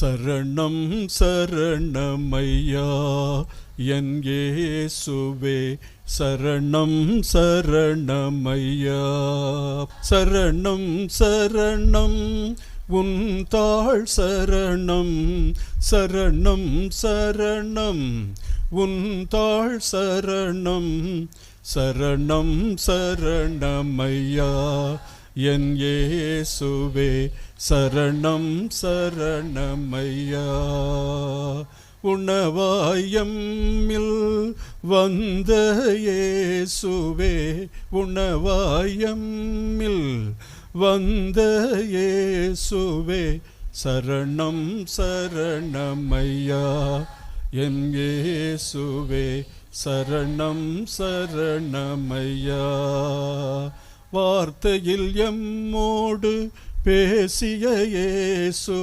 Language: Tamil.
சரணம் சரணமையா என் இயேசுவே, சரணம் சரணமையா. சரணம் சரணம் உன் தாழ் சரணம், சரணம் சரணம் உன் தாழ் சரணம். சரணம் சரணமையா என் இயேசுவே, சரணம் சரணமையா. உணவாயம்மில் வந்த இயேசுவே, உணவாயம்மில் வந்த இயேசுவே, சரணம் சரணமையா என் இயேசுவே, சரணம் சரணமையா. வார்த்தையில் எம்மோடு பேசிய இயேசு